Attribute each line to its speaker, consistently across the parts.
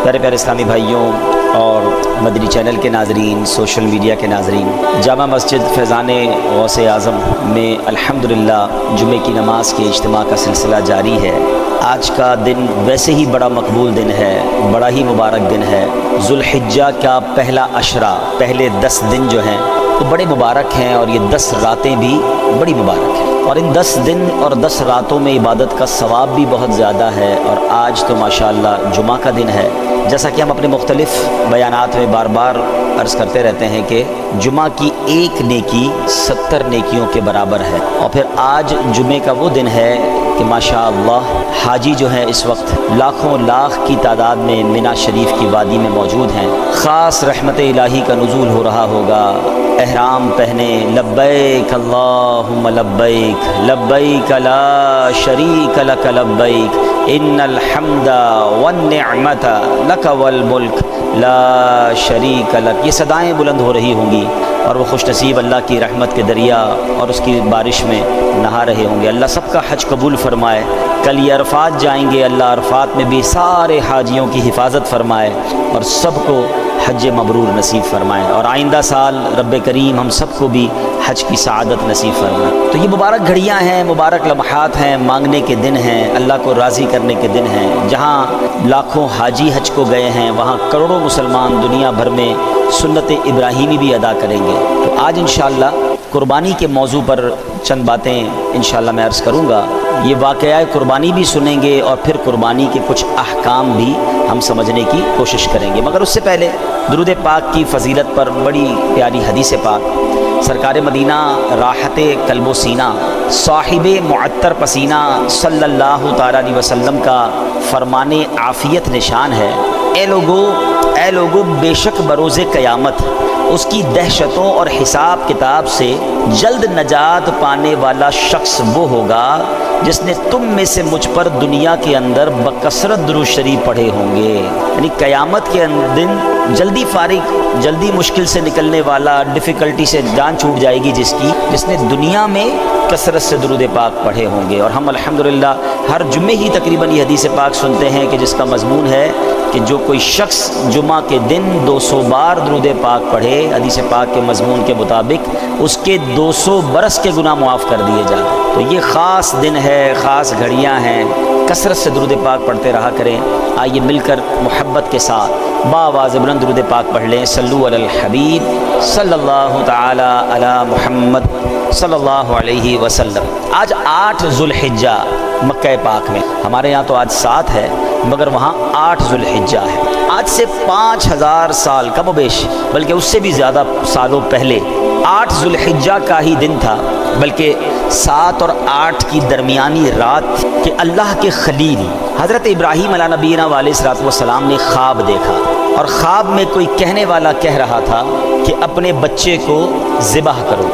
Speaker 1: پیارے پیارے اسلامی بھائیوں اور مدنی چینل کے ناظرین، سوشل میڈیا کے ناظرین، جامع مسجد فیضان غوث اعظم میں الحمدللہ جمعے کی نماز کے اجتماع کا سلسلہ جاری ہے۔ آج کا دن ویسے ہی بڑا مقبول دن ہے، بڑا ہی مبارک دن ہے۔ ذوالحجہ کا پہلا عشرہ، پہلے 10 دن جو ہیں وہ بڑے مبارک ہیں، اور یہ 10 راتیں بھی بڑی مبارک ہیں، اور ان 10 دن اور 10 راتوں میں عبادت کا ثواب بھی بہت زیادہ ہے۔ اور آج تو ماشاءاللہ جمعہ کا دن ہے، جیسا کہ ہم اپنے مختلف بیانات میں بار بار عرض کرتے رہتے ہیں کہ جمعہ کی ایک نیکی 70 نیکیوں کے برابر ہے۔ اور پھر آج جمعے کا وہ دن ہے کہ ماشاءاللہ حاجی جو ہیں اس وقت لاکھوں لاکھ کی تعداد میں مینا شریف کی وادی میں موجود ہیں۔ خاص رحمت الہی کا نزول ہو رہا ہوگا۔ احرام پہنے، لبیک اللہم لبیک، لبیک لا شریک لک لبیک، ان الحمد والنعمت لک والملک لا شریک لک، یہ صدائیں بلند ہو رہی ہوں گی، اور وہ خوش نصیب اللہ کی رحمت کے دریا اور اس کی بارش میں نہا رہے ہوں گے۔ اللہ سب کا حج قبول فرمائے۔ کل یہ عرفات جائیں گے، اللہ عرفات میں بھی سارے حاجیوں کی حفاظت فرمائے اور سب کو حج مبرور نصیب فرمائے، اور آئندہ سال رب کریم ہم سب کو بھی حج کی سعادت نصیب فرمائے۔ تو یہ مبارک گھڑیاں ہیں، مبارک لمحات ہیں، مانگنے کے دن ہیں، اللہ کو راضی کرنے کے دن ہیں۔ جہاں لاکھوں حاجی حج کو گئے ہیں، وہاں کروڑوں مسلمان دنیا بھر میں سنت ابراہیمی بھی ادا کریں گے۔ تو آج انشاءاللہ قربانی کے موضوع پر چند باتیں انشاءاللہ میں عرض کروں گا۔ یہ واقعہ قربانی بھی سنیں گے، اور پھر قربانی کے کچھ احکام بھی ہم سمجھنے کی کوشش کریں گے۔ مگر اس سے پہلے درود پاک کی فضیلت پر بڑی پیاری حدیث پاک، سرکار مدینہ راحت قلب و سینہ، صاحب معطر پسینہ صلی اللہ تعالیٰ علیہ وسلم کا فرمان عافیت نشان ہے: اے لوگو بے شک بروز قیامت اس کی دہشتوں اور حساب کتاب سے جلد نجات پانے والا شخص وہ ہوگا جس نے تم میں سے مجھ پر دنیا کے اندر بکثرت درود شریف پڑھے ہوں گے۔ یعنی قیامت کے دن جلدی فارغ، جلدی مشکل سے نکلنے والا، ڈیفیکلٹی سے جان چھوٹ جائے گی جس نے دنیا میں کثرت سے درود پاک پڑھے ہوں گے۔ اور ہم الحمدللہ ہر جمعے ہی تقریباً یہ حدیث پاک سنتے ہیں کہ جس کا مضمون ہے کہ جو کوئی شخص جمعہ کے دن 200 بار درود پاک پڑھے، حدیث پاک کے مضمون کے مطابق اس کے 200 برس کے گناہ معاف کر دیے جاتے ہیں۔ تو یہ خاص دن ہے، خاص گھڑیاں ہیں، کثرت سے درود پاک پڑھتے رہا کریں۔ آئیے مل کر محبت کے ساتھ بآواز بلند درود پاک پڑھ لیں۔ صلو علی الحبیب صلی اللہ تعالی علی محمد صلی اللہ علیہ وسلم۔ آج 8 ذوالحجہ مکہ پاک میں، ہمارے یہاں تو آج 7 ہے، مگر وہاں 8 ذوالحجہ ہے۔ آج سے 5000 سال کم و بیش، بلکہ اس سے بھی زیادہ سالوں پہلے 8 ذوالحجہ کا ہی دن تھا، بلکہ 7 اور 8 کی درمیانی رات کہ اللہ کے خلیل حضرت ابراہیم علیہ نبینا علیہ الصلوۃ والسلام نے خواب دیکھا، اور خواب میں کوئی کہنے والا کہہ رہا تھا کہ اپنے بچے کو ذبح کرو۔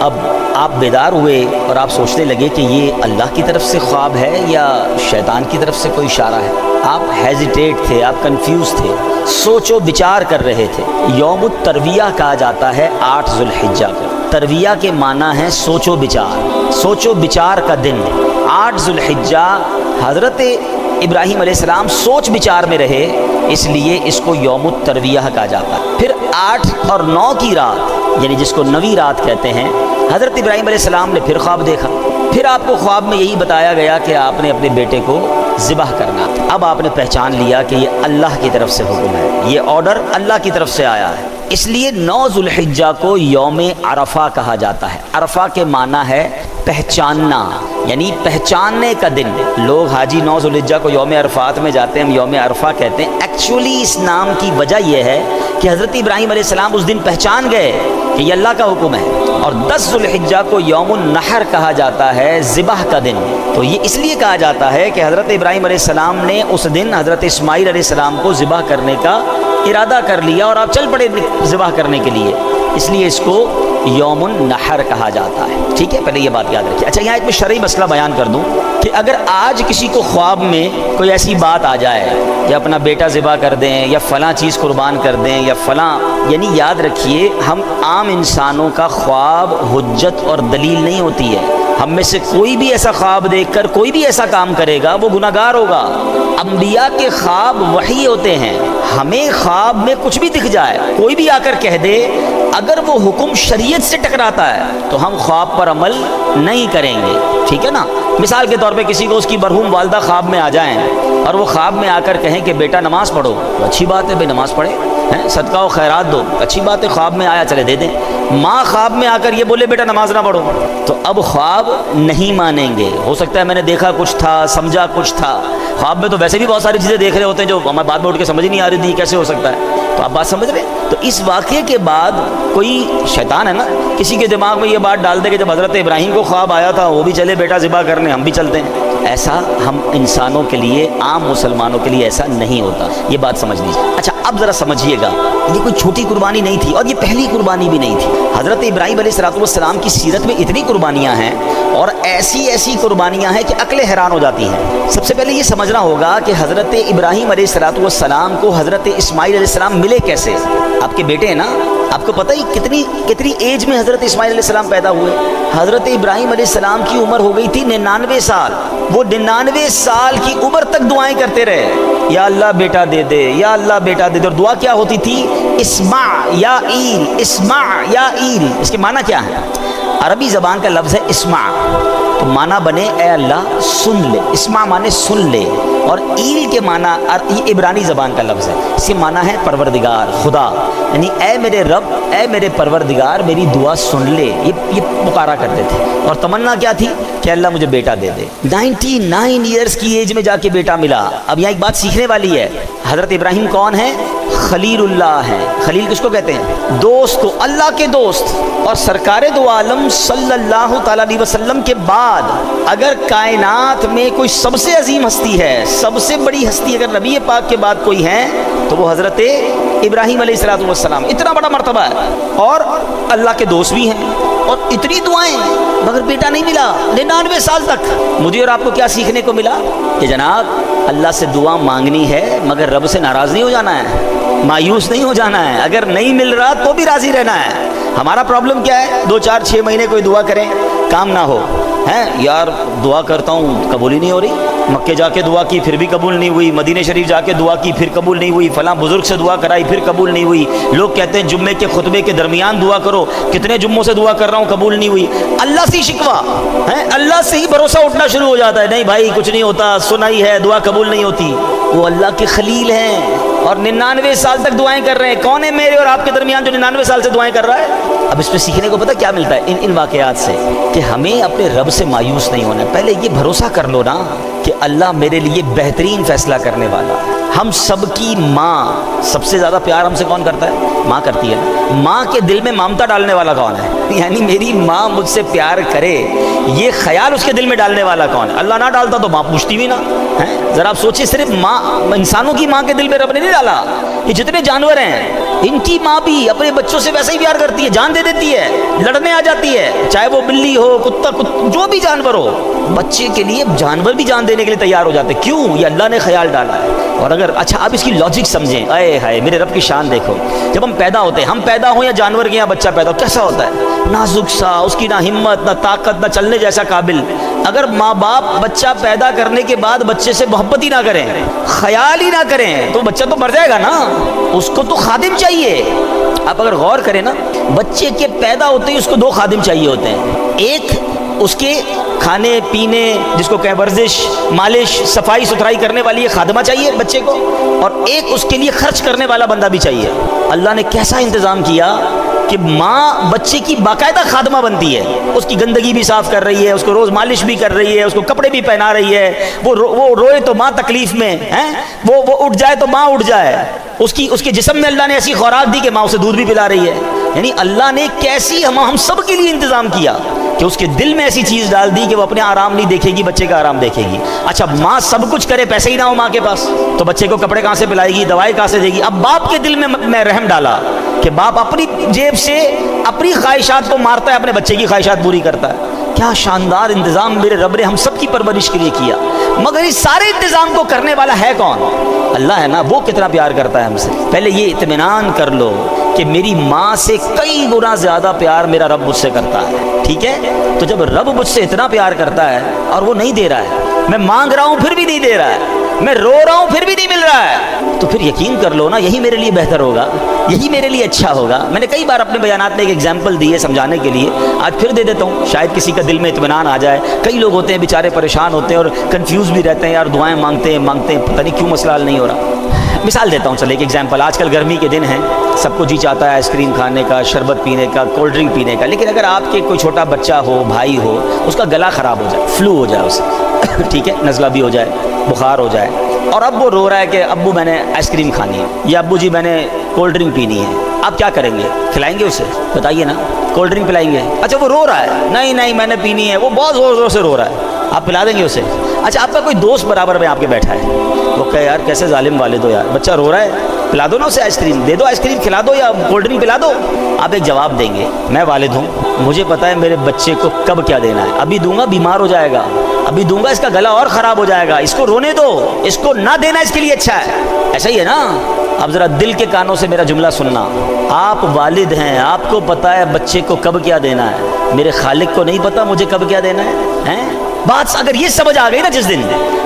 Speaker 1: اب آپ بیدار ہوئے اور آپ سوچنے لگے کہ یہ اللہ کی طرف سے خواب ہے یا شیطان کی طرف سے کوئی اشارہ ہے۔ آپ ہیزیٹیٹ تھے، آپ کنفیوز تھے، سوچ و بچار کر رہے تھے۔ یوم الترویہ کہا جاتا ہے 8 ذوالحجہ کو۔ ترویہ کے معنی ہے سوچ و بچار، سوچ و بچار کا دن۔ 8 ذوالحجہ حضرت ابراہیم علیہ السلام سوچ بچار میں رہے، اس لیے اس کو یوم الترویہ کہا جاتا ہے۔ پھر 8 اور 9 کی رات، یعنی جس کو 9ویں رات کہتے ہیں، حضرت ابراہیم علیہ السلام نے پھر خواب دیکھا۔ پھر آپ کو خواب میں یہی بتایا گیا کہ آپ نے اپنے بیٹے کو ذبح کرنا۔ اب آپ نے پہچان لیا کہ یہ اللہ کی طرف سے حکم ہے، یہ آرڈر اللہ کی طرف سے آیا ہے۔ اس لیے 9 ذوالحجہ کو یوم عرفہ کہا جاتا ہے۔ عرفہ کے معنی ہے پہچاننا، یعنی پہچاننے کا دن۔ لوگ حاجی 9 ذوالحجہ کو یوم عرفات میں جاتے ہیں، ہم یوم عرفہ کہتے ہیں۔ ایکچولی اس نام کی وجہ یہ ہے کہ حضرت ابراہیم علیہ السلام اس دن پہچان گئے کہ یہ اللہ کا حکم ہے۔ اور 10 ذوالحجہ کو یوم النحر کہا جاتا ہے، ذبح کا دن۔ تو یہ اس لیے کہا جاتا ہے کہ حضرت ابراہیم علیہ السلام نے اس دن حضرت اسماعیل علیہ السلام کو ذبح کرنے کا ارادہ کر لیا، اور آپ چل پڑے ذبح کرنے کے لیے، اس لیے اس کو یوم النحر کہا جاتا ہے۔ ٹھیک ہے، پہلے یہ بات یاد رکھیے۔ اچھا، یہاں ایک میں شرعی مسئلہ بیان کر دوں کہ اگر آج کسی کو خواب میں کوئی ایسی بات آ جائے کہ اپنا بیٹا ذبح کر دیں یا فلاں چیز قربان کر دیں یا فلاں، یعنی یاد رکھیے ہم عام انسانوں کا خواب حجت اور دلیل نہیں ہوتی ہے۔ ہم میں سے کوئی بھی ایسا خواب دیکھ کر کوئی بھی ایسا کام کرے گا وہ گناہگار ہوگا۔ انبیاء کے خواب وحی ہوتے ہیں، ہمیں خواب میں کچھ بھی دکھ جائے، کوئی بھی آ کر کہہ دے، اگر وہ حکم شریعت سے ٹکراتا ہے تو ہم خواب پر عمل نہیں کریں گے، ٹھیک ہے نا۔ مثال کے طور پہ کسی کو اس کی مرحوم والدہ خواب میں آ جائیں اور وہ خواب میں آ کر کہیں کہ بیٹا نماز پڑھو، تو اچھی بات ہے بھائی نماز پڑھے، صدقہ و خیرات دو، اچھی بات ہے، خواب میں آیا چلے دے دیں۔ ماں خواب میں آ کر یہ بولے بیٹا نماز نہ پڑھو، تو اب خواب نہیں مانیں گے۔ ہو سکتا ہے میں نے دیکھا کچھ تھا، سمجھا کچھ تھا، خواب میں تو ویسے بھی بہت ساری چیزیں دیکھ رہے ہوتے ہیں جو ہمیں بعد میں اٹھ کے سمجھ نہیں آ رہی تھی کیسے ہو سکتا ہے، تو آپ بات سمجھ رہے ہیں۔ تو اس واقعے کے بعد کوئی شیطان ہے نا، کسی کے دماغ میں یہ بات ڈال دے کہ جب حضرت ابراہیم کو خواب آیا تھا وہ بھی چلے بیٹا ذبح کرنے، ہم بھی چلتے ہیں۔ ایسا ہم انسانوں کے لیے، عام مسلمانوں کے لیے ایسا نہیں ہوتا، یہ بات سمجھ لیجیے۔ اچھا اب ذرا سمجھیے گا، یہ کوئی چھوٹی قربانی نہیں تھی اور یہ پہلی قربانی بھی نہیں تھی۔ حضرت ابراہیم علیہ السلام کی سیرت میں اتنی قربانیاں ہیں اور ایسی قربانیاں ہیں کہ عقلیں حیران ہو جاتی ہیں۔ سب سے پہلے یہ سمجھنا ہوگا کہ حضرت ابراہیم علیہ السلام کو حضرت اسماعیل علیہ السلام ملے کیسے؟ آپ کے بیٹے ہیں نا، آپ کو پتہ ہی کتنی ایج میں حضرت اسماعیل علیہ السلام پیدا ہوئے۔ حضرت ابراہیم علیہ السلام کی عمر ہو گئی تھی 99 سال، وہ 99 سال کی عمر تک دعائیں کرتے رہے، یا اللہ بیٹا دے دے، یا اللہ بیٹا دے دے، اور دعا کیا ہوتی تھی؟ اسمع یا ایل، اسمع یا ایل۔ اس کے معنی کیا ہے؟ عربی زبان کا لفظ ہے اسمع، تو معنی بنے اے اللہ سن لے، اسمع معنی سن لے، اور ایل کے معنی یہ عبرانی زبان کا لفظ ہے، اس کے معنی ہے پروردگار، خدا، یعنی اے میرے رب، اے میرے پروردگار میری دعا سن لے، یہ پکارا کرتے تھے۔ اور تمنا کیا تھی؟ کہ اللہ مجھے بیٹا دے دے۔ 99 ایئرز کی ایج میں جا کے بیٹا ملا۔ اب یہاں ایک بات سیکھنے والی ہے، حضرت ابراہیم کون ہے؟ خلیل اللہ ہے۔ خلیل کس کو کہتے ہیں؟ دوست کو، اللہ کے دوست۔ اور سرکار دو عالم صلی اللہ تعالی علیہ وسلم کے بعد اگر کائنات میں کوئی سب سے عظیم ہستی ہے، سب سے بڑی ہستی اگر نبی پاک کے بعد کوئی ہے تو وہ حضرت ابراہیم علیہ السلام۔ اتنا بڑا مرتبہ ہے اور اللہ کے دوست بھی ہیں اور اتنی دعائیں، مگر بیٹا نہیں ملا 99 سال تک۔ مجھے اور آپ کو کیا سیکھنے کو ملا؟ کہ جناب اللہ سے دعا مانگنی ہے مگر رب سے ناراض نہیں ہو جانا ہے، مایوس نہیں ہو جانا ہے، اگر نہیں مل رہا تو بھی راضی رہنا ہے۔ ہمارا پرابلم کیا ہے؟ 2 4 6 مہینے کوئی دعا کریں کام نہ ہو، ہیں یار دعا کرتا ہوں قبول ہی نہیں ہو رہی، مکے جا کے دعا کی پھر بھی قبول نہیں ہوئی، مدینہ شریف جا کے دعا کی پھر قبول نہیں ہوئی، فلاں بزرگ سے دعا کرائی پھر قبول نہیں ہوئی، لوگ کہتے ہیں جمعے کے خطبے کے درمیان دعا کرو، کتنے جمعوں سے دعا کر رہا ہوں قبول نہیں ہوئی۔ اللہ سے ہی شکوا ہے، اللہ سے ہی بھروسہ اٹھنا شروع ہو جاتا ہے، نہیں بھائی کچھ نہیں ہوتا، سنائی ہے دعا قبول نہیں ہوتی۔ وہ اللہ کے خلیل ہیں اور 99 سال تک دعائیں کر رہے ہیں۔ کون ہے میرے اور آپ کے درمیان جو 99 سال سے دعائیں کر رہا ہے؟ اب اس پہ سیکھنے کو پتہ کیا ملتا ہے ان واقعات سے؟ کہ ہمیں اپنے رب سے مایوس نہیں ہونا، پہلے یہ بھروسہ کر لو نا کہ اللہ میرے لیے بہترین فیصلہ کرنے والا۔ ہم سب کی ماں، سب سے زیادہ پیار ہم سے کون کرتا ہے؟ ماں کرتی ہے نا۔ ماں کے دل میں ممتا ڈالنے والا کون ہے؟ یعنی میری ماں مجھ سے پیار کرے، یہ خیال اس کے دل میں ڈالنے والا کون ہے؟ اللہ نہ ڈالتا تو ماں پوچھتی بھی نا ہے۔ ذرا آپ سوچیے، صرف ماں، انسانوں کی ماں کے دل میں رب نے نہیں ڈالا، یہ جتنے جانور ہیں ان کی ماں بھی اپنے بچوں سے ویسے ہی پیار کرتی ہے، جان دے دیتی ہے، لڑنے آ جاتی ہے، چاہے وہ بلی ہو، کتا، جو بھی جانور ہو، بچے کے لیے جانور بھی جان دینے کے لیے تیار ہو جاتے۔ کیوں؟ یہ اللہ نے خیال ڈالا ہے۔ اور اگر اچھا اب اس کی لاجک سمجھیں، اے ہائے میرے رب کی شان دیکھو، جب ہم پیدا ہوتے ہیں، ہم پیدا ہوں یا جانور کے یہاں بچہ پیدا ہو، کیسا ہوتا ہے؟ نازک سا، اس کی نہ ہمت نہ طاقت نہ چلنے جیسا قابل۔ اگر ماں باپ بچہ پیدا کرنے کے بعد بچے سے محبت ہی نہ کریں، خیال ہی نہ کریں، تو بچہ تو مر جائے گا نا، اس کو تو خادم چاہیے۔ آپ اگر غور کریں نا، بچے کے پیدا ہوتے ہی اس کو 2 خادم چاہیے ہوتے ہیں، ایک اس کے کھانے پینے، جس کو کہیں ورزش، مالش، صفائی ستھرائی کرنے والی ایک خادمہ چاہیے بچے کو، اور ایک اس کے لیے خرچ کرنے والا بندہ بھی چاہیے۔ اللہ نے کیسا انتظام کیا کہ ماں بچے کی باقاعدہ خادمہ بنتی ہے، اس کی گندگی بھی صاف کر رہی ہے، اس کو روز مالش بھی کر رہی ہے، اس کو کپڑے بھی پہنا رہی ہے، وہ روئے تو ماں تکلیف میں ہے، وہ اٹھ جائے تو ماں اٹھ جائے، اس کے جسم میں اللہ نے ایسی خوراک دی کہ ماں اسے دودھ بھی پلا رہی ہے۔ یعنی اللہ نے کیسی ہم سب کے لیے انتظام کیا کہ اس کے دل میں ایسی چیز ڈال دی کہ وہ اپنے آرام نہیں دیکھے گی، بچے کا آرام دیکھے گی۔ اچھا ماں سب کچھ کرے، پیسے ہی نہ ہو ماں کے پاس، تو بچے کو کپڑے کہاں سے پلائے گی، دوائی کہاں سے دے گی؟ اب باپ کے دل میں رحم ڈالا کہ باپ اپنی جیب سے اپنی خواہشات کو مارتا ہے، اپنے بچے کی خواہشات پوری کرتا ہے۔ کیا شاندار انتظام میرے رب نے ہم سب کی پرورش کے لیے کیا، مگر اس سارے انتظام کو کرنے والا ہے کون؟ اللہ ہے نا، وہ کتنا پیار کرتا ہے ہم سے۔ پہلے یہ اطمینان کر لو کہ میری ماں سے کئی گنا زیادہ پیار میرا رب مجھ سے کرتا ہے، ٹھیک ہے؟ تو جب رب مجھ سے اتنا پیار کرتا ہے اور وہ نہیں دے رہا ہے، میں مانگ رہا ہوں پھر بھی نہیں دے رہا ہے، میں رو رہا ہوں پھر بھی نہیں مل رہا ہے، تو پھر یقین کر لو نا یہی میرے لیے بہتر ہوگا، یہی میرے لیے اچھا ہوگا۔ میں نے کئی بار اپنے بیانات میں ایک ایگزامپل دی ہے سمجھانے کے لیے، آج پھر دے دیتا ہوں، شاید کسی کا دل میں اطمینان آ جائے۔ کئی لوگ ہوتے ہیں بیچارے پریشان ہوتے ہیں اور کنفیوز بھی رہتے ہیں، یار دعائیں مانگتے ہیں پتہ نہیں کیوں مسئلہ حل نہیں ہو رہا۔ مثال دیتا ہوں، چلے ایک ایگزامپل۔ آج کل گرمی کے دن ہیں، سب کو جی چاہتا ہے آئس کریم کھانے کا، شربت پینے کا، کولڈ ڈرنک پینے کا، لیکن اگر آپ کے کوئی چھوٹا بچہ ہو، بھائی ہو، اس کا گلا خراب ہو جائے، فلو ہو جائے اسے ٹھیک ہے، نزلہ بھی ہو جائے، بخار ہو جائے، اور اب وہ رو رہا ہے کہ ابو میں نے آئس کریم کھانی ہے، یا ابو جی میں نے کولڈ ڈرنک پینی ہے، آپ کیا کریں گے؟ کھلائیں گے اسے؟ بتائیے نا، کولڈ ڈرنک پلائیں گے؟ اچھا وہ رو رہا ہے، نہیں میں نے پینی ہے، وہ بہت زور زور سے رو رہا ہے، آپ پلا دیں گے اسے؟ اچھا آپ کا کوئی دوست برابر میں آپ کے بیٹھا ہے، وہ کہے یار کیسے ظالم والد ہو یار، بچہ رو رہا ہے، پلا دو نا اسے آئس کریم، دے دو آئس کریم، کھلا دو یا کولڈ ڈرنک پلا دو۔ آپ ایک جواب دیں گے، میں والد ہوں، مجھے پتا ہے میرے بچے کو کب کیا دینا ہے، ابھی دوں گا بیمار ہو جائے گا، ابھی دوں گا اس کا گلا اور خراب ہو جائے گا، اس کو رونے دو، اس کو نہ دینا اس کے لیے اچھا ہے۔ ایسا ہی ہے نا؟ اب ذرا دل کے کانوں سے میرا جملہ سننا، آپ والد ہیں، آپ کو پتا ہے بچے کو کب کیا دینا ہے، میرے خالق کو نہیں پتا مجھے کب کیا دینا ہے؟ بات اگر یہ سمجھ آ گئی نا جس دن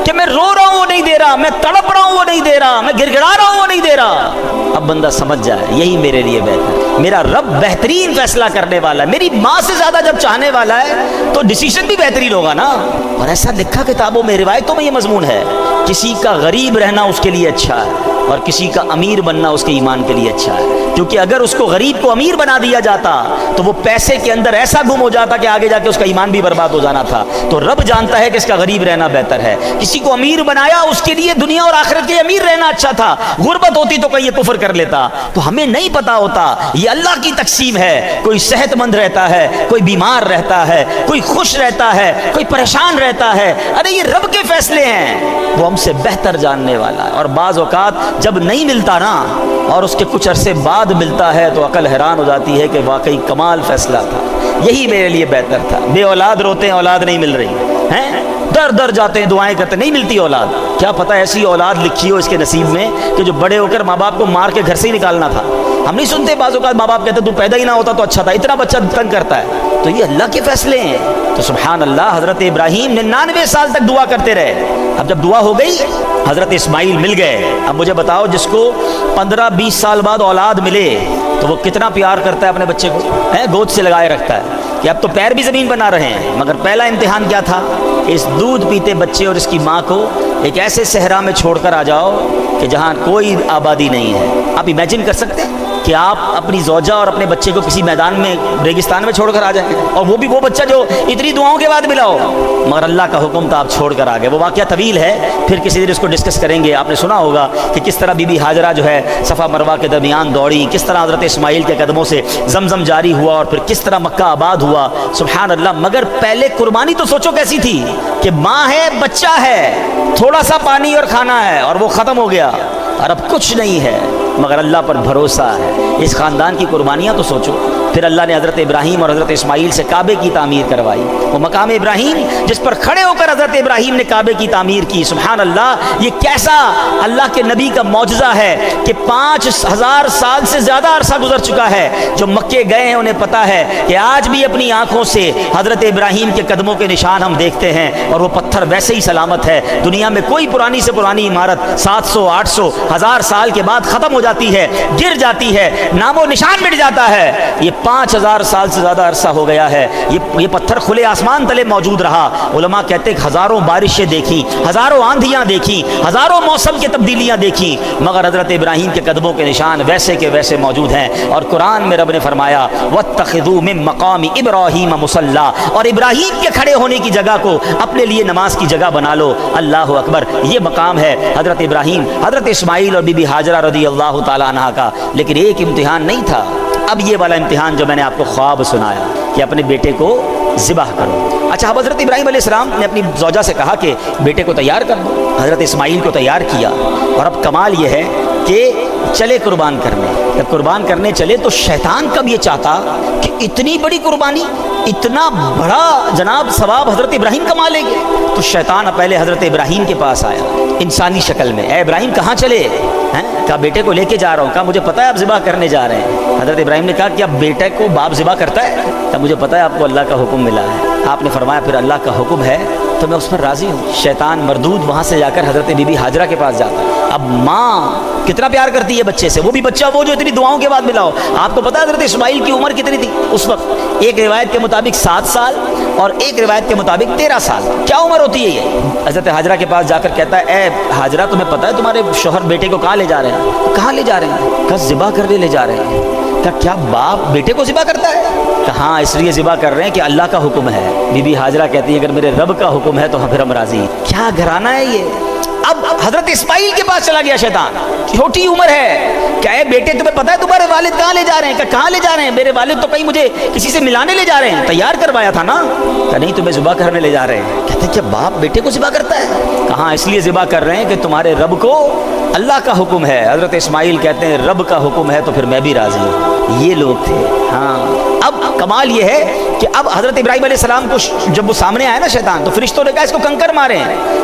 Speaker 1: کہ میں رو رہا ہوں وہ نہیں دے رہا، میں تڑپ رہا ہوں وہ نہیں دے رہا، میں گڑ گڑا رہا ہوں وہ نہیں دے رہا، اب بندہ سمجھ جائے یہی میرے لیے بہتر، میرا رب بہترین فیصلہ کرنے والا ہے، میری ماں سے زیادہ جب چاہنے والا ہے تو ڈیسیژن بھی بہترین ہوگا نا۔ اور ایسا لکھا کتابوں میں، روایتوں میں یہ مضمون ہے، کسی کا غریب رہنا اس کے لیے اچھا ہے اور کسی کا امیر بننا اس کے ایمان کے لیے اچھا ہے، کیونکہ اگر اس کو غریب کو امیر بنا دیا جاتا تو وہ پیسے کے اندر ایسا گم ہو جاتا کہ آگے جا کے اس کا ایمان بھی برباد ہو جانا تھا۔ تو رب جانتا ہے کہ اس کا غریب رہنا بہتر ہے، کسی کو امیر بنایا اس کے لیے دنیا اور آخرت کے امیر رہنا اچھا تھا، غربت ہوتی تو کہیں یہ کفر کر لیتا، تو ہمیں نہیں پتا ہوتا، یہ اللہ کی تقسیم ہے، کوئی صحت مند رہتا ہے، کوئی بیمار رہتا ہے، کوئی خوش رہتا ہے، کوئی پریشان رہتا ہے، ارے یہ رب کے فیصلے ہیں، وہ ہم سے بہتر جاننے والا ہے۔ اور بعض اوقات جب نہیں ملتا نا اور اس کے کچھ عرصے بعد ملتا ہے تو عقل حیران ہو جاتی ہے کہ واقعی کمال فیصلہ تھا، یہی میرے لیے بہتر تھا۔ بے اولاد روتے ہیں اولاد نہیں مل رہی ہیں، در در جاتے ہیں دعائیں کرتے نہیں ملتی اولاد، کیا پتہ ایسی اولاد لکھی ہو اس کے نصیب میں کہ جو بڑے ہو کر ماں باپ کو مار کے گھر سے ہی نکالنا تھا۔ ہم نہیں سنتے بعض اوقات ماں باپ کہتے تو پیدا ہی نہ ہوتا تو اچھا تھا، اتنا بچہ تنگ کرتا ہے، تو یہ اللہ کے فیصلے ہیں۔ تو سبحان اللہ، حضرت ابراہیم 99 سال تک دعا کرتے رہے، اب جب دعا ہو گئی حضرت اسماعیل مل گئے۔ اب مجھے بتاؤ جس کو 15-20 سال بعد اولاد ملے تو وہ کتنا پیار کرتا ہے اپنے بچے کو، گود سے لگائے رکھتا ہے کہ اب تو پیر بھی زمین پر نہ رہے ہیں۔ مگر پہلا امتحان کیا تھا؟ اس دودھ پیتے بچے اور اس کی ماں کو ایک ایسے صحرا میں چھوڑ کر آ جاؤ کہ جہاں کوئی آبادی نہیں ہے۔ آپ امیجن کر سکتے ہیں کہ آپ اپنی زوجہ اور اپنے بچے کو کسی میدان میں ریگستان میں چھوڑ کر آ جائیں، اور وہ بھی وہ بچہ جو اتنی دعاؤں کے بعد ملا ہو، مگر اللہ کا حکم تھا آپ چھوڑ کر آ گئے۔ وہ واقعہ طویل ہے، پھر کسی دن اس کو ڈسکس کریں گے۔ آپ نے سنا ہوگا کہ کس طرح بی بی ہاجرہ جو ہے صفا مروہ کے درمیان دوڑی، کس طرح حضرت اسماعیل کے قدموں سے زمزم جاری ہوا اور پھر کس طرح مکہ آباد ہوا، سبحان اللہ۔ مگر پہلے قربانی تو سوچو کیسی تھی کہ ماں ہے، بچہ ہے، تھوڑا سا پانی اور کھانا ہے اور وہ ختم ہو گیا، اور اب کچھ نہیں ہے مگر اللہ پر بھروسہ ہے۔ اس خاندان کی قربانیاں تو سوچو۔ پھر اللہ نے حضرت ابراہیم اور حضرت اسماعیل سے کعبے کی تعمیر کروائی، وہ مقام ابراہیم جس پر کھڑے ہو کر حضرت ابراہیم نے کعبے کی تعمیر کی۔ سبحان اللہ، یہ کیسا اللہ کے نبی کا معجزہ ہے کہ 5000 سال سے زیادہ عرصہ گزر چکا ہے، جو مکے گئے ہیں انہیں پتا ہے کہ آج بھی اپنی آنکھوں سے حضرت ابراہیم کے قدموں کے نشان ہم دیکھتے ہیں، اور وہ پتھر ویسے ہی سلامت ہے۔ دنیا میں کوئی پرانی سے پرانی عمارت 700 800 1000 سال کے بعد ختم ہو جاتی ہے، گر جاتی ہے، نام و نشان مٹ جاتا ہے۔ یہ 5000 سال سے زیادہ عرصہ ہو گیا ہے، یہ پتھر کھلے آسمان تلے موجود رہا۔ علماء کہتے ہیں کہ ہزاروں بارشیں دیکھی، ہزاروں آندھیاں دیکھی، ہزاروں موسم کی تبدیلیاں دیکھی، مگر حضرت ابراہیم کے قدموں کے نشان ویسے کے ویسے موجود ہیں۔ اور قرآن میں رب نے فرمایا وَاتَّخِذُوا مِن مَقَامِ إِبْرَاهِيمَ مُصَلًّى، اور ابراہیم کے کھڑے ہونے کی جگہ کو اپنے لیے نماز کی جگہ بنا لو۔ اللہ اکبر، یہ مقام ہے حضرت ابراہیم، حضرت اسماعیل اور بی بی ہاجرہ رضی اللہ تعالیٰ عنہا کا۔ لیکن ایک امتحان نہیں تھا، اب یہ والا امتحان جو میں نے آپ کو خواب سنایا کہ اپنے بیٹے کو ذبح کرو۔ اچھا، اب حضرت ابراہیم علیہ السلام نے اپنی زوجہ سے کہا کہ بیٹے کو تیار کر دو، حضرت اسماعیل کو تیار کیا، اور اب کمال یہ ہے کہ چلے قربان کرنے۔ جب قربان کرنے چلے تو شیطان کب یہ چاہتا کہ اتنی بڑی قربانی، اتنا بڑا جناب ثواب حضرت ابراہیم کما لیں گے، تو شیطان پہلے حضرت ابراہیم کے پاس آیا انسانی شکل میں، اے ابراہیم کہاں چلے ہیں؟ کہا بیٹے کو لے کے جا رہا ہوں. کہا مجھے پتہ ہے آپ ذبح کرنے جا رہے ہیں. حضرت ابراہیم نے کہا کیا بیٹے کو باپ ذبح کرتا ہے؟ کہا مجھے پتہ ہے آپ کو اللہ کا حکم ملا ہے. آپ نے فرمایا پھر اللہ کا حکم ہے تو میں اس پر راضی ہوں. شیطان مردود وہاں سے جا کر حضرت بی بی ہاجرہ کے پاس جاتا ہے. اب ماں کتنا پیار کرتی ہے بچے سے, وہ بھی بچہ وہ جو اتنی دعاؤں کے بعد ملا ہو. آپ کو پتہ ہے حضرت اسماعیل کی عمر کتنی تھی اس وقت؟ ایک روایت کے مطابق 7 سال اور ایک روایت کے مطابق 13 سال. کیا عمر ہوتی ہے یہ؟ حضرت ہاجرہ کے پاس جا کر کہتا ہے اے ہاجرہ تمہیں پتہ ہے تمہارے شوہر بیٹے کو کہاں لے جا رہے ہیں؟ کہاں لے جا رہے ہیں؟ کہا ذبح کرنے لے جا رہے ہیں. کہا کیا باپ بیٹے کو ذبح کرتا ہے؟ کہا ہاں اس لیے ذبح کر رہے ہیں کہ اللہ کا حکم ہے. بی بی ہاجرہ کہتی ہے اگر میرے رب کا حکم ہے تو پھر ہم راضی ہیں. کیا گھرانہ ہے یہ. اب حضرت اسماعیل کے پاس چلا گیا شیطان, چھوٹی عمر ہے. کیا ہے بیٹے تمہیں پتہ ہے تمہارے والد کہاں لے جا رہے ہیں؟ کہ کہاں لے جا رہے ہیں؟ میرے والد تو کہیں مجھے کسی سے ملانے لے جا رہے ہیں, تیار کروایا تھا نا. کہ نہیں تمہیں ذبح کرنے لے جا رہے ہیں. کہتے ہیں کیا باپ بیٹے کو ذبح کرتا ہے؟ کہاں اس لیے ذبح کر رہے ہیں کہ تمہارے رب کو اللہ کا حکم ہے. حضرت اسماعیل کہتے ہیں رب کا حکم ہے تو پھر میں بھی راضی ہوں. یہ لوگ تھے. ہاں اب کمال یہ ہے کہ اب حضرت ابراہیم علیہ السلام کو جب وہ سامنے آیا نا شیطان, تو فرشتوں نے کہا اس کو کنکر مارے.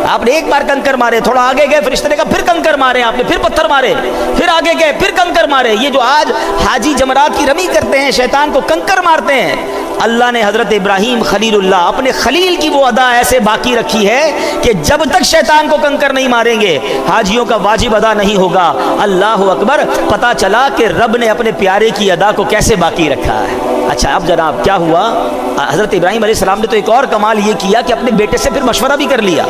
Speaker 1: آپ نے ایک بار کنکر مارے, تھوڑا آگے گئے فرشتے نے کہا پھر کنکر مارے, آپ نے پھر پتھر مارے, پھر آگے گئے پھر کنکر مارے. یہ جو آج حاجی جمرات کی رمی کرتے ہیں شیطان کو کنکر مارتے ہیں, اللہ نے حضرت ابراہیم خلیل اللہ اپنے خلیل کی وہ ادا ایسے باقی رکھی ہے کہ جب تک شیطان کو کنکر نہیں ماریں گے حاجیوں کا واجب ادا نہیں ہوگا. اللہ اکبر. پتہ چلا کہ رب نے اپنے پیارے کی ادا کو کیسے باقی رکھا ہے. اچھا اب جناب کیا ہوا, حضرت ابراہیم علیہ السلام نے تو ایک اور کمال یہ کیا کہ اپنے بیٹے سے پھر مشورہ بھی کر لیا.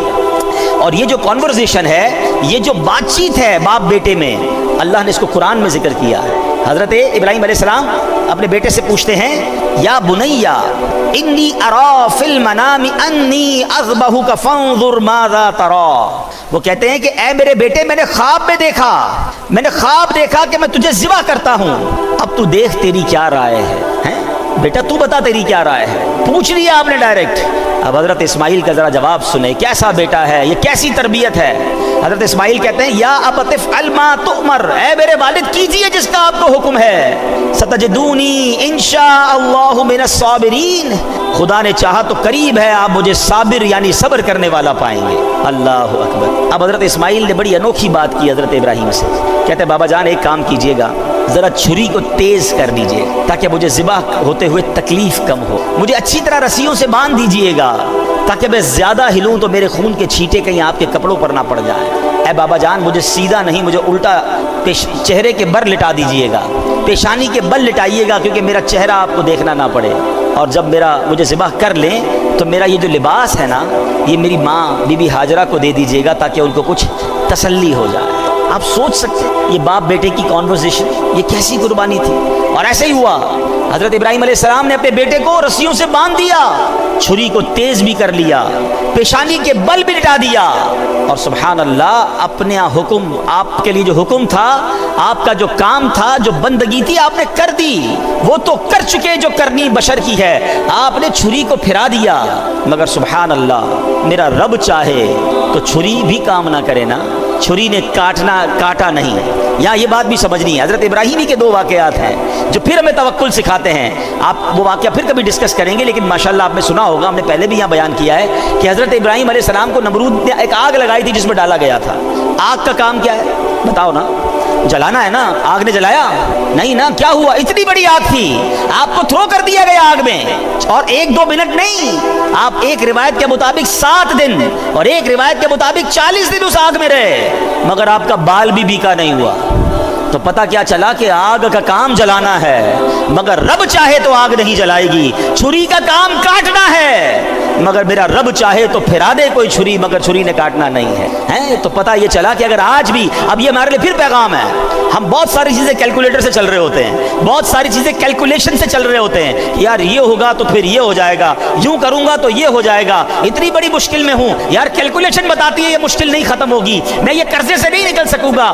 Speaker 1: اور یہ جو کانورزیشن ہے, یہ جو بات چیت ہے باپ بیٹے میں, اللہ نے اس کو قرآن میں ذکر کیا ہے. حضرت ابراہیم علیہ السلام اپنے بیٹے سے پوچھتے ہیں یا بنیا انی ارا فی المنام انی اذبحک فانظر ماذا تری. وہ کہتے ہیں کہ اے میرے بیٹے میں نے خواب دیکھا کہ میں تجھے ذبح کرتا ہوں, اب تو دیکھ تیری کیا رائے ہے. بیٹا تو بتا تیری کیا رائے ہے. پوچھ لیا آپ نے ڈائریکٹ. اب حضرت اسماعیل کا ذرا جواب سنیں, کیسا بیٹا ہے یہ, کیسی تربیت ہے. حضرت اسماعیل کہتے ہیں یا ابت افعل ما تؤمر, اے میرے والد کیجئے جس کا آپ کو حکم ہے. ستجدونی انشاء اللہ من الصابرین, خدا نے چاہا تو قریب ہے آپ مجھے صابر یعنی صبر کرنے والا پائیں گے. اللہ اکبر. اب حضرت اسماعیل نے بڑی انوکھی بات کی حضرت ابراہیم سے. کہتے ہیں بابا جان ایک کام کیجئے گا, ذرا چھری کو تیز کر دیجئے تاکہ مجھے ذبح ہوتے ہوئے تکلیف کم ہو. مجھے اچھی طرح رسیوں سے باندھ دیجئے گا تاکہ میں زیادہ ہلوں تو میرے خون کے چھینٹے کہیں آپ کے کپڑوں پر نہ پڑ جائیں. اے بابا جان مجھے سیدھا نہیں, مجھے الٹا چہرے کے بر لٹا دیجئے گا, پیشانی کے بل لٹائیے گا کیونکہ میرا چہرہ آپ کو دیکھنا نہ پڑے. اور جب مجھے ذبح کر لیں تو میرا یہ جو لباس ہے نا یہ میری ماں بی بی ہاجرہ کو دے دیجئے گا تاکہ ان کو کچھ تسلی ہو جائے. آپ سوچ سکتے ہیں یہ باپ بیٹے کی کانورسیشن, یہ کیسی قربانی تھی. اور ایسے ہی ہوا, حضرت ابراہیم علیہ السلام نے اپنے بیٹے کو رسیوں سے باندھ دیا, چھری کو تیز بھی کر لیا, پیشانی کے بل بھی لٹا دیا, اور سبحان اللہ اپنے حکم, آپ کے لیے جو حکم تھا, آپ کا جو کام تھا, جو بندگی تھی آپ نے کر دی. وہ تو کر چکے جو کرنی بشر کی ہے, آپ نے چھری کو پھرا دیا. مگر سبحان اللہ میرا رب چاہے تو چھری بھی کام نہ کرے نا, چھری نے کاٹا نہیں. یہاں یہ بات بھی سمجھنی ہے. حضرت ابراہیمی کے 2 واقعات ہیں جو پھر ہمیں توکل سکھاتے ہیں. آپ وہ واقعہ پھر کبھی ڈسکس کریں گے, لیکن ماشاءاللہ آپ نے سنا ہوگا, ہم نے پہلے بھی یہاں بیان کیا ہے کہ حضرت ابراہیم علیہ السلام کو نمرود نے ایک آگ لگائی تھی جس میں ڈالا گیا تھا. آگ کا کام کیا ہے بتاؤ نا, جلانا ہے نا. آگ نے جلایا نہیں نا. کیا ہوا, اتنی بڑی آگ تھی, آپ کو تھرو کر دیا گیا آگ میں, اور 1-2 منٹ نہیں, آپ ایک روایت کے مطابق 7 دن اور ایک روایت کے مطابق 40 دن اس آگ میں رہے, مگر آپ کا بال بھی بیکا نہیں ہوا. تو پتہ کیا چلا کہ آگ کا کام جلانا ہے, مگر رب چاہے تو آگ نہیں جلائے گی. چھری کا کام کاٹنا ہے, مگر میرا رب چاہے تو پھرا دے کوئی چھری, مگر چھری نے کاٹنا نہیں ہے. تو پتہ یہ چلا کہ اگر آج بھی, اب یہ ہمارے لیے پھر پیغام ہے, ہم بہت ساری چیزیں کیلکولیٹر سے چل رہے ہوتے ہیں, بہت ساری چیزیں کیلکولیشن سے چل رہے ہوتے ہیں, یار یہ ہوگا تو پھر یہ ہو جائے گا, یوں کروں گا تو یہ ہو جائے گا, اتنی بڑی مشکل میں ہوں, یار کیلکولیشن بتاتی ہے یہ مشکل نہیں ختم ہوگی, میں یہ قرضے سے نہیں نکل سکوں گا,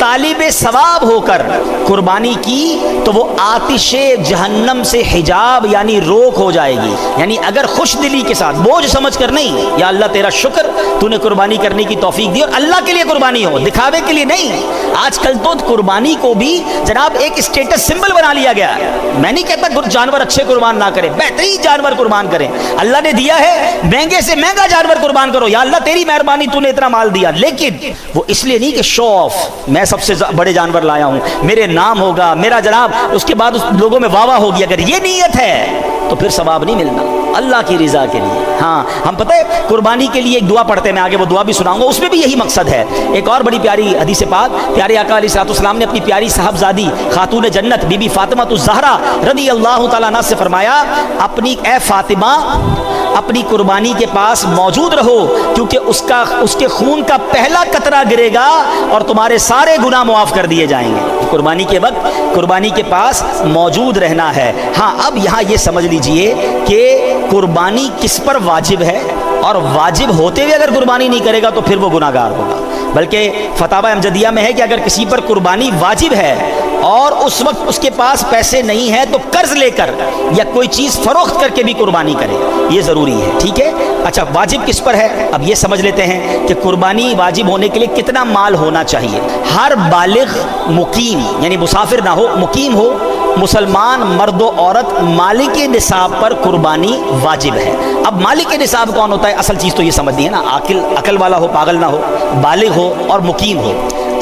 Speaker 1: طالب ثواب ہو کر قربانی کی تو وہ آتش جہنم سے حجاب یعنی روک ہو جائے گی۔ یعنی اگر خوش دلی کے ساتھ، بوجھ سمجھ کر نہیں، یا اللہ تیرا شکر تو نے قربانی کرنے کی توفیق دی، اور اللہ کے لیے قربانی ہو، دکھاوے کے لیے نہیں۔ آج کل تو قربانی کو بھی جناب ایک اسٹیٹس سمبل بنا لیا گیا ہے۔ میں نہیں کہتا جانور اچھے قربان نہ کریں، بہترین جانور قربان کریں، اللہ نے دیا ہے مہنگے سے مہنگا جانور قربان کرو، یا اللہ تیری مہربانی تو نے اتنا مال دیا، لیکن وہ اس لیے نہیں کہ شو آف، میں سب سے بڑے جانور لایا ہوں، میرے نام ہوگا، میرا جناب اس کے بعد اس لوگوں میں واہ واہ ہوگی۔ اگر یہ نیت ہے تو پھر ثواب نہیں ملنا، اللہ کی رضا کے لیے۔ ہاں ہم پتہ ہے قربانی کے لیے ایک دعا پڑھتے ہیں، میں آگے وہ دعا بھی سناؤں گا، اس میں بھی یہی مقصد ہے۔ ایک اور بڑی پیاری حدیث پاک، پیارے آقا علیہ الصلوۃ والسلام نے اپنی پیاری صاحبزادی خاتون جنت بی بی فاطمہ الزہرا رضی اللہ تعالیٰ عنہ سے فرمایا، اپنی اے فاطمہ اپنی قربانی کے پاس موجود رہو، کیونکہ اس کے خون کا پہلا قطرہ گرے گا اور تمہارے سارے گناہ معاف کر دیے جائیں گے۔ قربانی کے وقت قربانی کے پاس موجود رہنا ہے۔ ہاں اب یہاں یہ سمجھ لیجئے کہ قربانی کس پر واجب ہے، اور واجب ہوتے ہوئے اگر قربانی نہیں کرے گا تو پھر وہ گناہ گار ہوگا۔ بلکہ فتاوی امجدیہ میں ہے کہ اگر کسی پر قربانی واجب ہے اور اس وقت اس کے پاس پیسے نہیں ہیں تو قرض لے کر یا کوئی چیز فروخت کر کے بھی قربانی کرے، یہ ضروری ہے، ٹھیک ہے۔ اچھا واجب کس پر ہے، اب یہ سمجھ لیتے ہیں کہ قربانی واجب ہونے کے لیے کتنا مال ہونا چاہیے۔ ہر بالغ مقیم یعنی مسافر نہ ہو، مقیم ہو، مسلمان مرد و عورت مالک نصاب پر قربانی واجب ہے۔ اب مالک نصاب کون ہوتا ہے، اصل چیز تو یہ سمجھنی ہے نا، عقل والا ہو، پاگل نہ ہو، بالغ ہو اور مقیم ہو۔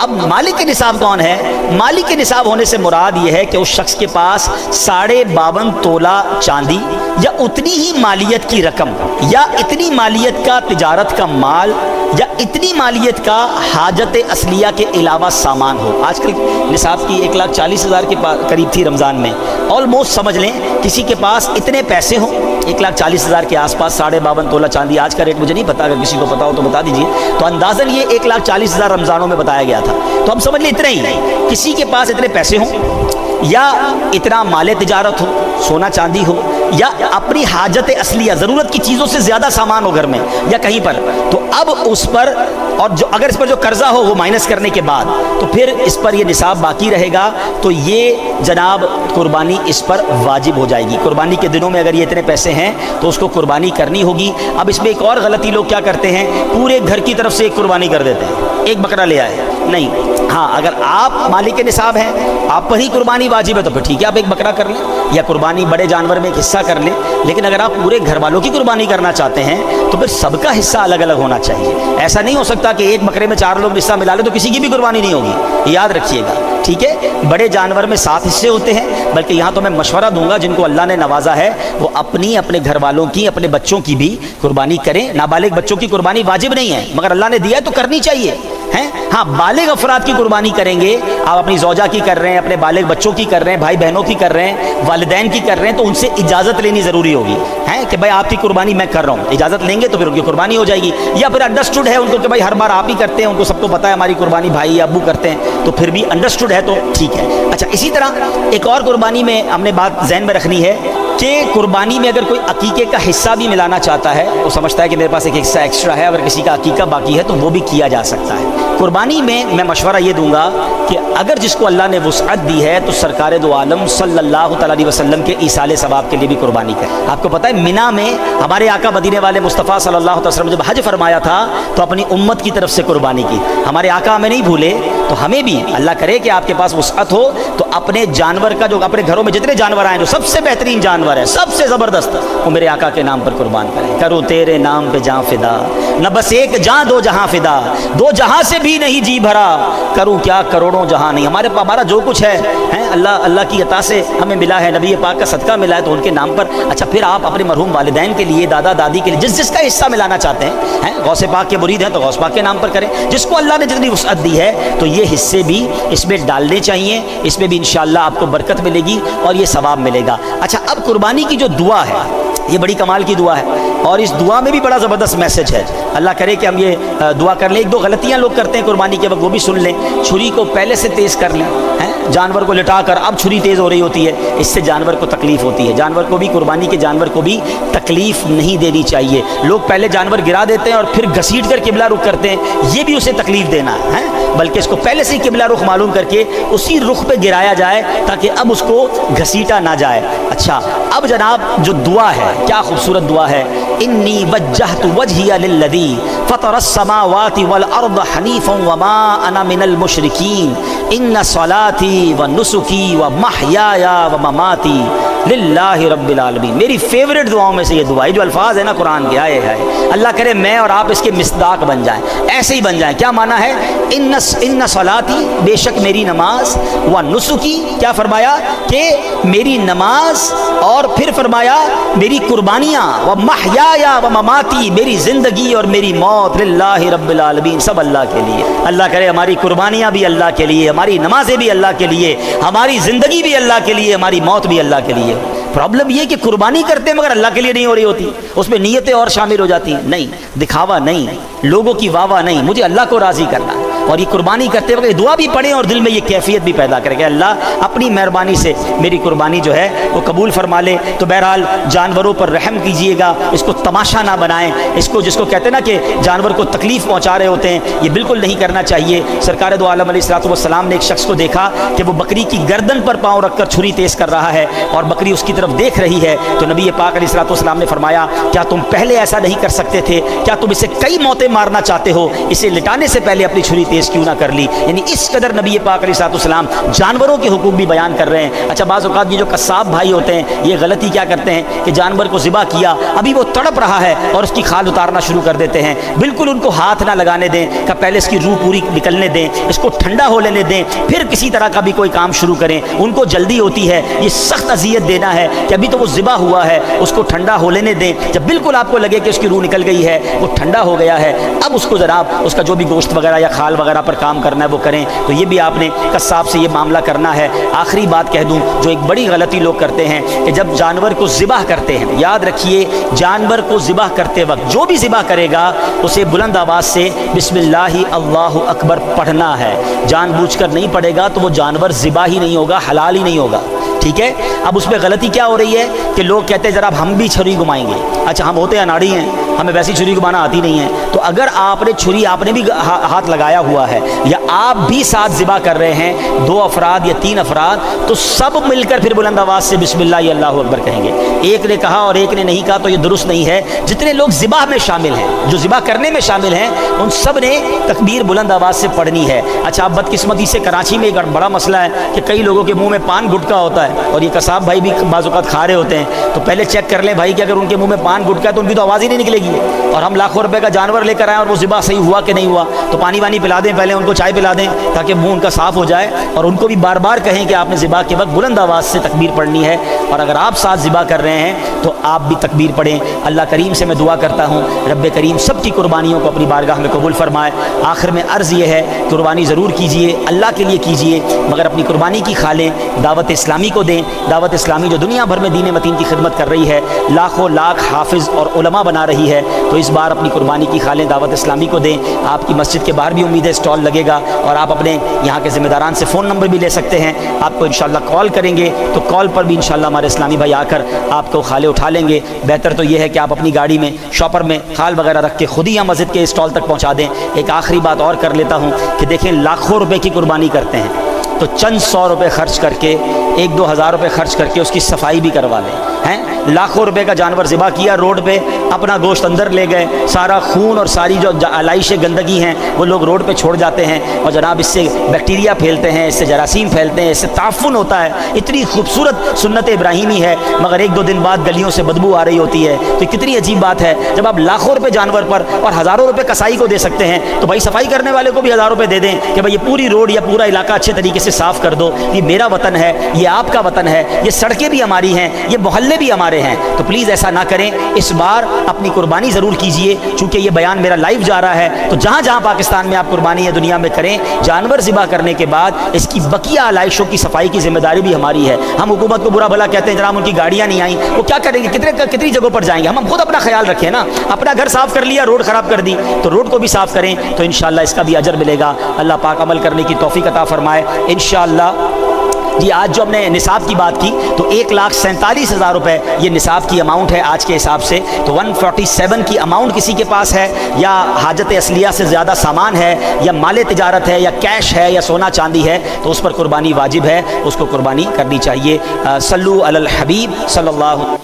Speaker 1: اب مالک نصاب کون ہے، مالک نصاب ہونے سے مراد یہ ہے کہ اس شخص کے پاس 52.5 تولہ چاندی یا اتنی ہی مالیت کی رقم، یا اتنی مالیت کا تجارت کا مال، یا اتنی مالیت کا حاجت اصلیہ کے علاوہ سامان ہو۔ آج کل نصاب کی 1,40,000 کے قریب تھی رمضان میں، آلموسٹ سمجھ لیں کسی کے پاس اتنے پیسے ہوں 1,40,000 کے آس پاس، 52.5 تولہ چاندی، آج کا ریٹ مجھے نہیں پتا، اگر کسی کو پتا ہو تو بتا دیجیے، تو اندازاً یہ 1,40,000 رمضانوں میں بتایا گیا تھا، تو ہم سمجھ لیں اتنے ہی، کسی کے پاس اتنے پیسے ہوں یا اتنا مال تجارت ہو، سونا چاندی ہو، یا اپنی حاجت اصلیہ ضرورت کی چیزوں سے زیادہ سامان ہو گھر میں یا کہیں پر، تو اب اس پر، اور جو اگر اس پر جو قرضہ ہو وہ مائنس کرنے کے بعد، تو پھر اس پر یہ نصاب باقی رہے گا، تو یہ جناب قربانی اس پر واجب ہو جائے گی۔ قربانی کے دنوں میں اگر یہ اتنے پیسے ہیں تو اس کو قربانی کرنی ہوگی۔ اب اس میں ایک اور غلطی لوگ کیا کرتے ہیں، پورے گھر کی طرف سے ایک قربانی کر دیتے ہیں، ایک بکرا لے آئے، نہیں، ہاں اگر آپ مالک نصاب ہیں، آپ پر ہی قربانی واجب ہے تو پھر ٹھیک ہے، آپ ایک بکرا کر لیں یا قربانی بڑے جانور میں ایک حصہ کر لیں، لیکن اگر آپ پورے گھر والوں کی قربانی کرنا چاہتے ہیں تو پھر سب کا حصہ الگ الگ ہونا چاہیے۔ ایسا نہیں ہو سکتا کہ ایک بکرے میں 4 لوگ حصہ ملا لیں تو کسی کی بھی قربانی نہیں ہوگی، یاد رکھیے گا، ٹھیک ہے۔ بڑے جانور میں 7 حصے ہوتے ہیں، بلکہ یہاں تو میں مشورہ دوں گا جن کو اللہ نے نوازا ہے وہ اپنے گھر والوں کی، اپنے بچوں کی بھی قربانی کریں۔ نابالغ بچوں کی قربانی واجب نہیں ہے، مگر اللہ نے دیا ہے تو کرنی چاہیے، ہیں۔ ہاں بالغ افراد کی قربانی کریں گے، آپ اپنی زوجہ کی کر رہے ہیں، اپنے بالغ بچوں کی کر رہے ہیں، بھائی بہنوں کی کر رہے ہیں، والدین کی کر رہے ہیں، تو ان سے اجازت لینی ضروری ہوگی، ہیں کہ بھائی آپ کی قربانی میں کر رہا ہوں، اجازت لیں گے تو پھر ان کی قربانی ہو جائے گی، یا پھر انڈرسٹوڈ ہے ان کو کہ بھائی ہر بار آپ ہی کرتے ہیں، ان کو سب کو پتہ ہے ہماری قربانی بھائی یا ابو کرتے ہیں، تو پھر بھی انڈرسٹوڈ ہے تو ٹھیک ہے۔ اچھا اسی طرح ایک اور قربانی میں ہم نے بات ذہن میں رکھنی ہے کہ قربانی میں اگر کوئی عقیقے کا حصہ بھی ملانا چاہتا ہے، وہ سمجھتا ہے کہ میرے پاس ایک حصہ ایکسٹرا ہے، اگر کسی کا عقیقہ باقی ہے تو وہ بھی کیا جا سکتا ہے۔ قربانی میں مشورہ یہ دوں گا کہ اگر جس کو اللہ نے وسعت دی ہے تو سرکار دو عالم صلی اللہ تعالیٰ علیہ وسلم کے ایصال ثواب کے لیے بھی قربانی کرے۔ آپ کو پتہ ہے مینا میں ہمارے آقا مدینے والے مصطفیٰ صلی اللہ علیہ وسلم جب حج فرمایا تھا تو اپنی امت کی طرف سے قربانی کی۔ ہمارے آقا ہمیں نہیں بھولے، تو ہمیں بھی اللہ کرے کہ آپ کے پاس وسعت ہو تو اپنے جانور کا، جو اپنے گھروں میں جتنے جانور آئیں، جو سب سے بہترین جانور ہے، سب سے زبردست، وہ میرے آقا کے نام پر قربان کریں۔ کروں تیرے نام پہ جاں فدا، نہ بس ایک جاں دو جہاں فدا، 2 جہاں سے بھی نہیں جی بھرا، کروں کیا کروڑوں جہاں نہیں۔ ہمارا جو کچھ ہے اللہ کی عطا سے ہمیں ملا ہے، نبی پاک کا صدقہ ملا ہے، تو ان کے نام پر۔ اچھا پھر آپ اپنے مرحوم والدین کے لیے، دادا دادی کے لیے، جس کا حصہ ملانا چاہتے ہیں، غوث پاک کے مرید ہیں تو غوث پاک کے نام پر کریں، جس کو اللہ نے جتنی وسعت دی ہے تو یہ حصے بھی اس میں ڈالنے چاہیے، اس میں بھی انشاءاللہ آپ کو برکت ملے گی اور یہ ثواب ملے گا۔ اچھا اب قربانی کی جو دعا ہے، یہ بڑی کمال کی دعا ہے، اور اس دعا میں بھی بڑا زبردست میسج ہے۔ اللہ کرے کہ ہم یہ دعا کر لیں۔ ایک دو غلطیاں لوگ کرتے ہیں قربانی کے وقت، وہ بھی سن لیں۔ چھری کو پہلے سے تیز کر لیں، جانور کو لٹا کر اب چھری تیز ہو رہی ہوتی ہے، اس سے جانور کو تکلیف ہوتی ہے۔ جانور کو بھی، قربانی کے جانور کو بھی تکلیف نہیں دینی چاہیے۔ لوگ پہلے جانور گرا دیتے ہیں اور پھر گھسیٹ کر قبلہ رخ کرتے ہیں، یہ بھی اسے تکلیف دینا ہے، بلکہ اس کو پہلے سے ہی قبلہ رخ معلوم کر کے اسی رخ پہ گرایا جائے تاکہ اب اس کو گھسیٹا نہ جائے۔ اچھا، اب جناب جو دعا ہے، کیا خوبصورت دعا ہے۔ انی وجہت وجہی للذی فطر السماوات والارض حنیفا وما انا من المشرکین ان صلاتی ونسکی ومحیای ومماتی للہ رب العالمین۔ میری فیوریٹ دعاؤں میں سے یہ دعا ہے، جو الفاظ ہے نا قرآن کے، آئے ہے، اللہ کرے میں اور آپ اس کے مصداق بن جائیں، ایسے ہی بن جائیں۔ کیا معنی ہے؟ ان صلاتی، بے شک میری نماز، و نسکی، کیا فرمایا کہ میری نماز، اور پھر فرمایا میری قربانیاں، و محیایا و مماتی، میری زندگی اور میری موت، للہ رب العالمین، سب اللہ کے لیے۔ اللہ کرے ہماری قربانیاں بھی اللہ کے لیے، ہماری نمازیں بھی اللہ کے لیے، ہماری زندگی بھی اللہ کے لیے، ہماری موت بھی اللہ کے لیے۔ پرابلم یہ کہ قربانی کرتے ہیں مگر اللہ کے لیے نہیں ہو رہی ہوتی، اس میں نیتیں اور شامل ہو جاتی ہیں۔ نہیں، دکھاوا نہیں، لوگوں کی واہ واہ نہیں، مجھے اللہ کو راضی کرنا ہے۔ اور یہ قربانی کرتے وقت دعا بھی پڑھیں اور دل میں یہ کیفیت بھی پیدا کرے کہ اللہ اپنی مہربانی سے میری قربانی جو ہے وہ قبول فرما لے۔ تو بہرحال جانوروں پر رحم کیجئے گا، اس کو تماشا نہ بنائیں، اس کو جس کو کہتے ہیں نا کہ جانور کو تکلیف پہنچا رہے ہوتے ہیں، یہ بالکل نہیں کرنا چاہیے۔ سرکار دو عالم علیہ الصلوۃ والسلام نے ایک شخص کو دیکھا کہ وہ بکری کی گردن پر پاؤں رکھ کر چھری تیز کر رہا ہے اور بکری اس کی طرف دیکھ رہی ہے، تو نبی پاک علیہ الصلوۃ والسلام نے فرمایا کیا تم پہلے ایسا نہیں کر سکتے تھے؟ کیا تم اسے کئی موتیں مارنا چاہتے ہو؟ اسے لٹانے سے پہلے اپنی چھری تیز کیوں نہ کر لی؟ یعنی اس قدر نبی پاک علیہ الصلوۃ والسلام جانوروں کے حقوق بھی بیان کر رہے ہیں۔ اچھا، بعض اوقات یہ جو قصاب بھائی ہوتے ہیں یہ غلطی کیا کرتے ہیں کہ جانور کو ذبح کیا، ابھی وہ تڑپ رہا ہے اور اس کی کھال اتارنا شروع کر دیتے ہیں۔ بالکل ان کو ہاتھ نہ لگانے دیں کہ پہلے اس کی روح پوری نکلنے دیں، اس کو ٹھنڈا ہو لینے دیں، پھر کسی طرح کا بھی کوئی کام شروع کریں۔ ان کو جلدی ہوتی ہے، یہ سخت اذیت دینا ہے کہ ابھی تو وہ ذبح ہوا ہے، اس کو ٹھنڈا ہو لینے دیں۔ جب بالکل آپ کو لگے کہ اس کی روح نکل گئی ہے، وہ ٹھنڈا ہو گیا ہے، اب اس کو ذرا اس کا جو بھی گوشت وغیرہ یا کھال وغیرہ پر کام کرنا ہے وہ کریں۔ تو یہ بھی آپ نے قصاب سے یہ معاملہ کرنا ہے۔ آخری بات کہہ دوں، جو ایک بڑی غلطی لوگ کرتے ہیں کہ جب جانور کو ذبح کرتے ہیں، یاد رکھیے جانور کو ذبح کرتے وقت جو بھی ذبح کرے گا اسے بلند آواز سے بسم اللہ اللہ اکبر پڑھنا ہے۔ جان بوجھ کر نہیں پڑھے گا تو وہ جانور ذبح ہی نہیں ہوگا، حلال ہی نہیں ہوگا، ٹھیک ہے۔ اب اس میں غلطی کیا ہو رہی ہے کہ لوگ کہتے ہیں ذرا ہم بھی چھری گھمائیں گے۔ اچھا، ہم ہوتے اناڑی ہیں، ہمیں ویسی چھری گھمانا آتی نہیں ہے، تو اگر آپ نے چھری آپ نے بھی ہاتھ لگایا ہوا ہے یا آپ بھی ساتھ ذبح کر رہے ہیں، 2 افراد یا 3 افراد، تو سب مل کر پھر بلند آواز سے بسم اللہ اللہ اکبر کہیں گے۔ ایک نے کہا اور ایک نے نہیں کہا تو یہ درست نہیں ہے۔ جتنے لوگ ذبح میں شامل ہیں، جو ذبح کرنے میں شامل ہیں، ان سب نے تکبیر بلند آواز سے پڑھنی ہے۔ اچھا، اب بدقسمتی سے کراچی میں ایک بڑا مسئلہ ہے کہ کئی لوگوں کے منہ میں پان گٹکا ہوتا ہے اور یہ قصاب بھائی بھی بعض اوقات کھا رہے ہوتے ہیں، تو پہلے چیک کر لیں بھائی کہ اگر ان کے منہ میں پان گٹکا ہے تو ان کی تو آواز ہی نہیں نکلے گی، اور ہم لاکھوں روپے کا جانور لے کر آئیں اور وہ ذبح صحیح ہوا کہ نہیں ہوا، تو پانی وانی پلا دیں، پہلے ان کو چائے پلا دیں تاکہ منہ ان کا صاف ہو جائے، اور ان کو بھی بار بار کہیں کہ آپ نے ذبح کے وقت بلند آواز سے تکبیر پڑھنی ہے، اور اگر آپ ساتھ ذبح کر رہے ہیں تو آپ بھی تکبیر پڑھیں۔ اللہ کریم سے میں دعا کرتا ہوں رب کریم سب کی قربانیوں کو اپنی بارگاہ میں قبول فرمائے۔ آخر میں عرض یہ ہے، قربانی ضرور کیجئے، اللہ کے لیے کیجئے، مگر اپنی قربانی کی کھالیں، دعوت اسلامی کو دیں۔ دعوت اسلامی جو دنیا بھر میں دین متین کی خدمت کر رہی ہے، لاکھوں لاکھ حافظ اور علماء بنا رہی ہے، تو اس بار اپنی قربانی کی کھالیں، دعوت اسلامی کو دیں۔ آپ کی مسجد کے باہر بھی امید ہے اسٹال لگے گا، اور آپ اپنے یہاں کے ذمہ داران سے فون نمبر بھی لے سکتے ہیں۔ آپ کو انشاءاللہ کال کریں گے تو کال پر بھی انشاءاللہ ہمارے اسلامی بھائی آ کر آپ کو کھالے اٹھا لیں گے۔ بہتر تو یہ ہے کہ آپ اپنی گاڑی میں شاپر میں کھال وغیرہ رکھ کے خود ہی یہاں مسجد کے اسٹال تک پہنچا دیں۔ ایک آخری بات اور کر لیتا ہوں کہ دیکھیں لاکھوں روپے کی قربانی کرتے ہیں تو چند 100 روپے خرچ کر کے، 1-2 ہزار روپے خرچ کر کے اس کی صفائی بھی کروا لیں۔ لاکھوں روپے کا جانور ذبح کیا، روڈ پہ اپنا گوشت اندر لے گئے، سارا خون اور ساری جو علائشیں گندگی ہیں وہ لوگ روڈ پہ چھوڑ جاتے ہیں، اور جناب اس سے بیکٹیریا پھیلتے ہیں، اس سے جراثیم پھیلتے ہیں، اس سے تعفن ہوتا ہے۔ اتنی خوبصورت سنت ابراہیمی ہے مگر 1-2 دن بعد گلیوں سے بدبو آ رہی ہوتی ہے، تو کتنی عجیب بات ہے۔ جب آپ لاکھوں روپے جانور پر اور ہزاروں روپے کسائی کو دے سکتے ہیں تو بھائی صفائی کرنے والے کو بھی 1000 روپے دے دیں کہ بھائی یہ پوری روڈ یا پورا علاقہ اچھے طریقے سے صاف کر دو۔ یہ میرا وطن ہے، یہ آپ کا وطن ہے، یہ سڑکیں بھی ہماری ہیں، یہ محلے بھی ہمارے رہے ہیں تو پلیز ایسا نہ کریں، اس بار اپنی قربانی ضرور کیجئے، چونکہ یہ بیان میرا لائیو جا رہا ہے، تو جہاں جہاں پاکستان میں آپ قربانی دنیا میں کریں، جانور ذبح کرنے کے بعد اس کی بقیہ علائشوں کی صفائی کی ذمہ داری بھی ہماری ہے۔ ہم حکومت کو برا بھلا کہتے ہیں، جناب ان کی گاڑیاں نہیں آئیں، وہ کیا کریں گے، کتنی جگہوں پر جائیں گے؟ ہم خود اپنا خیال رکھیں نا، اپنا گھر صاف کر لیا، روڈ خراب کر دی، تو روڈ کو بھی صاف کریں، تو انشاءاللہ اس کا بھی اجر ملے گا۔ اللہ پاک عمل کرنے کی توفیق عطا فرمائے انشاءاللہ۔ جی آج جو ہم نے نصاب کی بات کی تو 1,47,000 روپے یہ نصاب کی اماؤنٹ ہے آج کے حساب سے، تو 147 کی اماؤنٹ کسی کے پاس ہے، یا حاجت اصلیہ سے زیادہ سامان ہے، یا مال تجارت ہے، یا کیش ہے، یا سونا چاندی ہے، تو اس پر قربانی واجب ہے، اس کو قربانی کرنی چاہیے۔ صلو علی الحبیب صلی اللہ